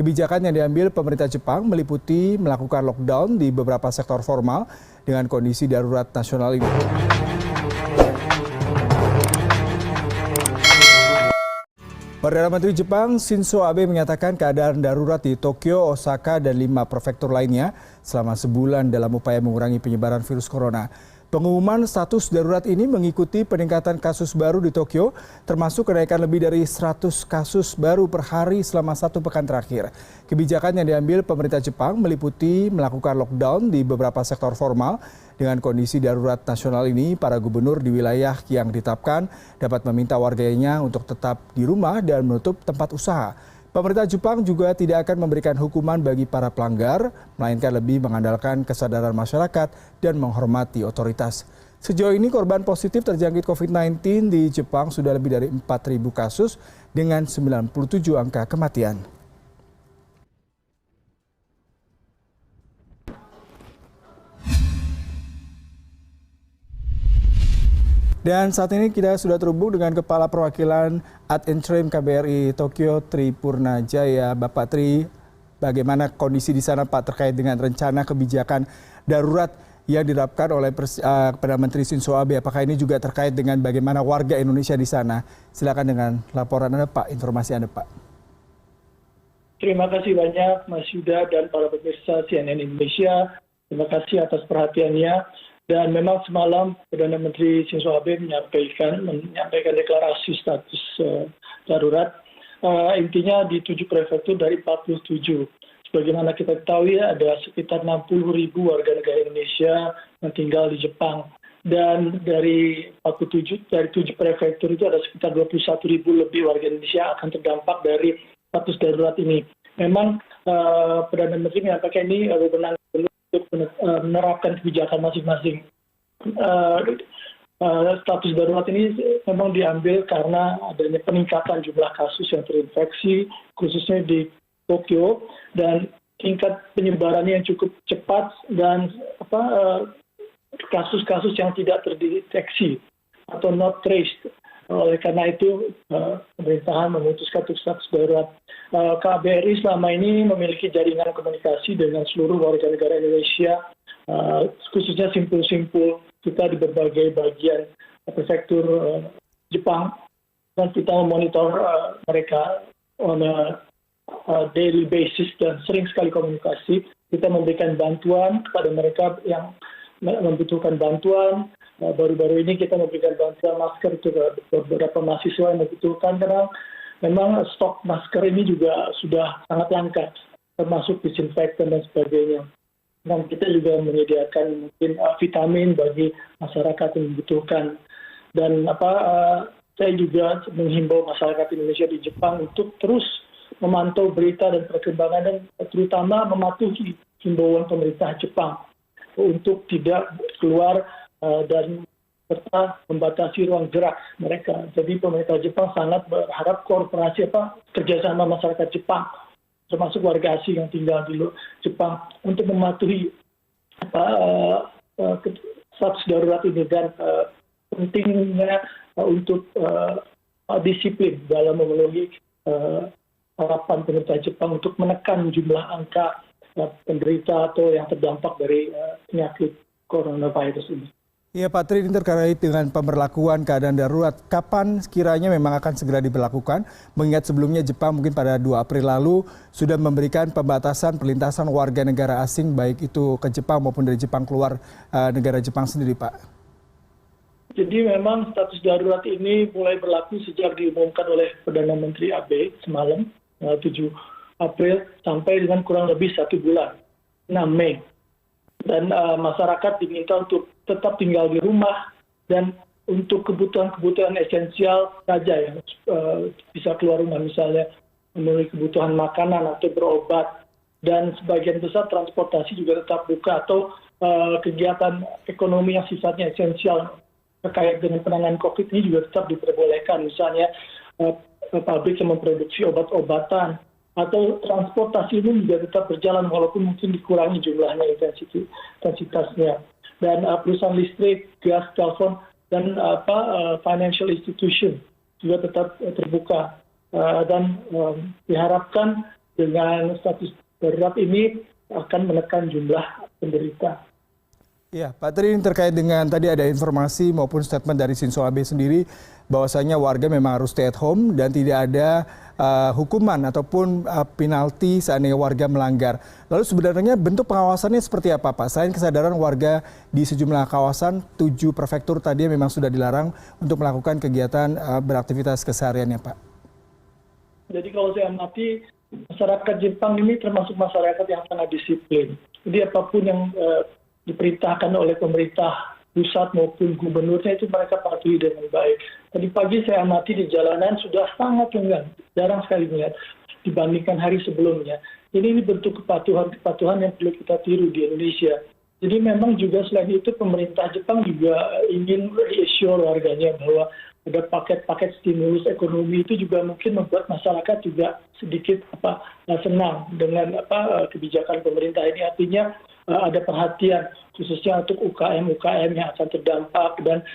Kebijakan yang diambil pemerintah Jepang meliputi melakukan lockdown di beberapa sektor formal dengan kondisi darurat nasional ini. Perdana Menteri Jepang Shinzo Abe menyatakan keadaan darurat di Tokyo, Osaka, dan 5 prefektur lainnya selama sebulan dalam upaya mengurangi penyebaran virus corona. Pengumuman status darurat ini mengikuti peningkatan kasus baru di Tokyo, termasuk kenaikan lebih dari 100 kasus baru per hari selama 1 pekan terakhir. Kebijakan yang diambil pemerintah Jepang meliputi melakukan lockdown di beberapa sektor formal. Dengan kondisi darurat nasional ini, para gubernur di wilayah yang ditetapkan dapat meminta warganya untuk tetap di rumah dan menutup tempat usaha. Pemerintah Jepang juga tidak akan memberikan hukuman bagi para pelanggar, melainkan lebih mengandalkan kesadaran masyarakat dan menghormati otoritas. Sejauh ini korban positif terjangkit COVID-19 di Jepang sudah lebih dari 4.000 kasus dengan 97 angka kematian. Dan saat ini kita sudah terhubung dengan Kepala Perwakilan Ad Interim KBRI Tokyo Tri Purnajaya. Bapak Tri, bagaimana kondisi di sana Pak terkait dengan rencana kebijakan darurat yang diterapkan oleh Perdana Menteri Shinzo Abe? Apakah ini juga terkait dengan bagaimana warga Indonesia di sana? Silakan dengan laporan Anda Pak, informasi Anda Pak. Terima kasih banyak Mas Yuda dan para pemirsa CNN Indonesia. Terima kasih atas perhatiannya. Dan memang semalam Perdana Menteri Shinzo Abe menyampaikan deklarasi status darurat. Intinya di 7 prefektur dari 47. Sebagaimana kita ketahui ada sekitar 60.000 warga negara Indonesia yang tinggal di Jepang. Dan dari 7 prefektur itu ada sekitar 21.000 lebih warga Indonesia akan terdampak dari status darurat ini. Memang Perdana Menteri menyampaikan ini wewenang untuk menerapkan kebijakan masing-masing. Status darurat ini memang diambil karena adanya peningkatan jumlah kasus yang terinfeksi, khususnya di Tokyo, dan tingkat penyebarannya yang cukup cepat dan kasus-kasus yang tidak terdeteksi atau not traced. Oleh karena itu, pemerintahan memutuskan untuk status darurat. KBRI selama ini memiliki jaringan komunikasi dengan seluruh warga negara Indonesia, khususnya simpul-simpul kita di berbagai bagian prefektur Jepang, dan kita memonitor mereka on a daily basis dan sering sekali komunikasi. Kita memberikan bantuan kepada mereka yang membutuhkan bantuan. Baru-baru ini kita memberikan bantuan masker ke beberapa mahasiswa yang membutuhkan, karena memang stok masker ini juga sudah sangat langka, termasuk disinfektan dan sebagainya. Dan kita juga menyediakan mungkin vitamin bagi masyarakat yang membutuhkan. Dan saya juga menghimbau masyarakat Indonesia di Jepang untuk terus memantau berita dan perkembangan, dan terutama mematuhi himbauan pemerintah Jepang untuk tidak keluar dan serta membatasi ruang gerak mereka. Jadi pemerintah Jepang sangat berharap korporasi kerjasama masyarakat Jepang, termasuk warga asing yang tinggal di Jepang, untuk mematuhi status darurat ini, dan pentingnya untuk disiplin dalam memenuhi harapan pemerintah Jepang untuk menekan jumlah angka penderita atau yang terdampak dari penyakit coronavirus ini. Ya Pak Tri, ini terkait dengan pemberlakuan keadaan darurat, kapan sekiranya memang akan segera diberlakukan? Mengingat sebelumnya Jepang mungkin pada 2 April lalu sudah memberikan pembatasan perlintasan warga negara asing, baik itu ke Jepang maupun dari Jepang keluar negara Jepang sendiri Pak. Jadi memang status darurat ini mulai berlaku sejak diumumkan oleh Perdana Menteri Abe semalam, 7 April, sampai dengan kurang lebih 1 bulan, 6 Mei. Dan masyarakat diminta untuk tetap tinggal di rumah, dan untuk kebutuhan-kebutuhan esensial saja yang bisa keluar rumah, misalnya memenuhi kebutuhan makanan atau berobat, dan sebagian besar transportasi juga tetap buka, atau kegiatan ekonomi yang sifatnya esensial terkait dengan penanganan COVID ini juga tetap diperbolehkan, misalnya pabrik yang memproduksi obat-obatan, atau transportasi ini juga tetap berjalan walaupun mungkin dikurangi jumlahnya, intensitasnya. Dan perusahaan listrik, gas, telepon, dan financial institution juga tetap terbuka. Dan diharapkan dengan status darurat ini akan menekan jumlah penderita. Ya, Pak Tri, ini terkait dengan tadi ada informasi maupun statement dari Shinzo Abe sendiri bahwasanya warga memang harus stay at home dan tidak ada hukuman ataupun penalti seandainya warga melanggar. Lalu sebenarnya bentuk pengawasannya seperti apa, Pak? Selain kesadaran warga di sejumlah kawasan, 7 prefektur tadi memang sudah dilarang untuk melakukan kegiatan beraktivitas kesehariannya, Pak. Jadi kalau saya amati, masyarakat Jepang ini termasuk masyarakat yang sangat disiplin. Jadi apapun yang diperintahkan oleh pemerintah pusat maupun gubernurnya itu mereka patuhi dengan baik. Tadi pagi saya amati di jalanan sudah sangat lengang, jarang sekali melihat dibandingkan hari sebelumnya. Jadi ini bentuk kepatuhan yang perlu kita tiru di Indonesia. Jadi memang juga selain itu pemerintah Jepang juga ingin reassure warganya bahwa ada paket-paket stimulus ekonomi itu juga mungkin membuat masyarakat juga sedikit senang dengan kebijakan pemerintah ini. Artinya ada perhatian khususnya untuk UKM-UKM yang akan terdampak dan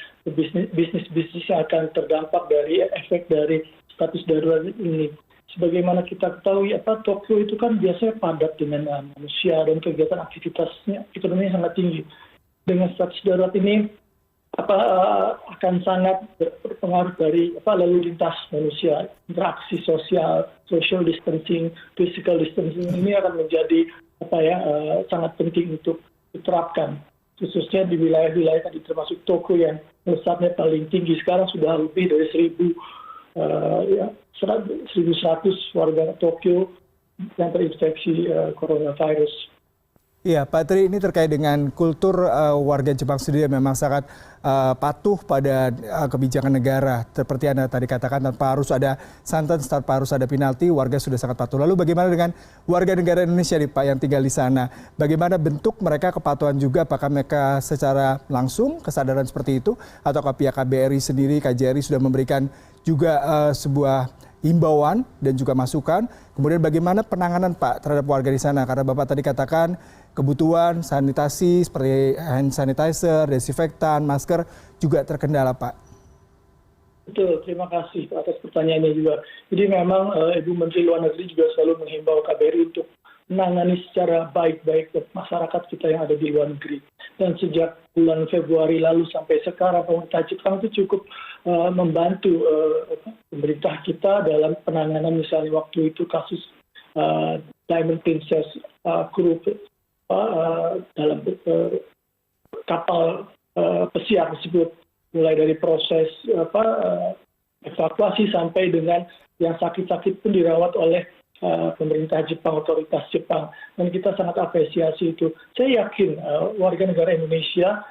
bisnis-bisnis yang akan terdampak dari efek dari status darurat ini. Sebagaimana kita ketahui, Tokyo itu kan biasanya padat dengan manusia dan kegiatan aktivitasnya ekonominya sangat tinggi. Dengan status darurat ini akan sangat berpengaruh dari lalu lintas manusia, interaksi sosial, social distancing, physical distancing ini akan menjadi sangat penting untuk diterapkan, khususnya di wilayah-wilayah tadi termasuk Tokyo yang pesatnya paling tinggi sekarang sudah lebih dari 1.100 warga Tokyo yang terinfeksi coronavirus. Iya, Pak Tri, ini terkait dengan kultur warga Jepang sendiri yang memang sangat patuh pada kebijakan negara. Seperti Anda tadi katakan, tanpa harus ada santan, tanpa harus ada penalti, warga sudah sangat patuh. Lalu bagaimana dengan warga negara Indonesia nih, Pak, yang tinggal di sana? Bagaimana bentuk mereka kepatuhan juga? Apakah mereka secara langsung kesadaran seperti itu? Ataukah pihak KBRI sendiri, KJRI sudah memberikan juga sebuah himbauan dan juga masukan? Kemudian bagaimana penanganan, Pak, terhadap warga di sana? Karena Bapak tadi katakan kebutuhan sanitasi seperti hand sanitizer, desinfektan, masker juga terkendala, Pak. Betul, terima kasih atas pertanyaannya juga. Jadi memang Ibu Menteri Luar Negeri juga selalu menghimbau KBRI untuk menangani secara baik-baik masyarakat kita yang ada di luar negeri. Dan sejak bulan Februari lalu sampai sekarang, pemerintah Jepang itu cukup membantu pemerintah kita dalam penanganan misalnya waktu itu kasus Diamond Princess Crew dalam kapal pesiar tersebut, mulai dari proses evakuasi sampai dengan yang sakit-sakit pun dirawat oleh pemerintah Jepang, otoritas Jepang, dan kita sangat apresiasi itu. Saya yakin warga negara Indonesia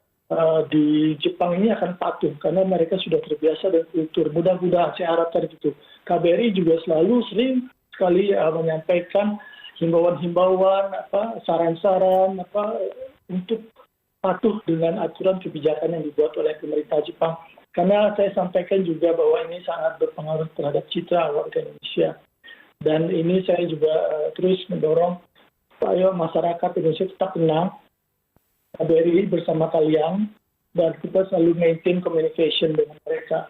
di Jepang ini akan patuh karena mereka sudah terbiasa dengan kultur. Mudah-mudahan saya harapkan itu. KBRI juga selalu sering sekali menyampaikan himbauan-himbauan, saran-saran untuk patuh dengan aturan kebijakan yang dibuat oleh pemerintah Jepang. Karena saya sampaikan juga bahwa ini sangat berpengaruh terhadap citra warga Indonesia. Dan ini saya juga terus mendorong supaya masyarakat Indonesia tetap tenang, KBRI bersama kalian, dan kita selalu maintain communication dengan mereka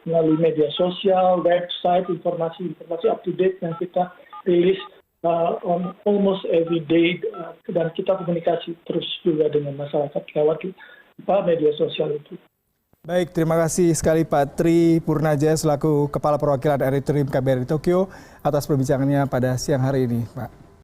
melalui media sosial, website, informasi up to date yang kita rilis on almost every day, dan kita komunikasi terus juga dengan masyarakat lewat media sosial itu. Baik, terima kasih sekali Pak Tri Purnajaya selaku Kepala Perwakilan Eritorium KBRI Tokyo atas perbincangannya pada siang hari ini, Pak.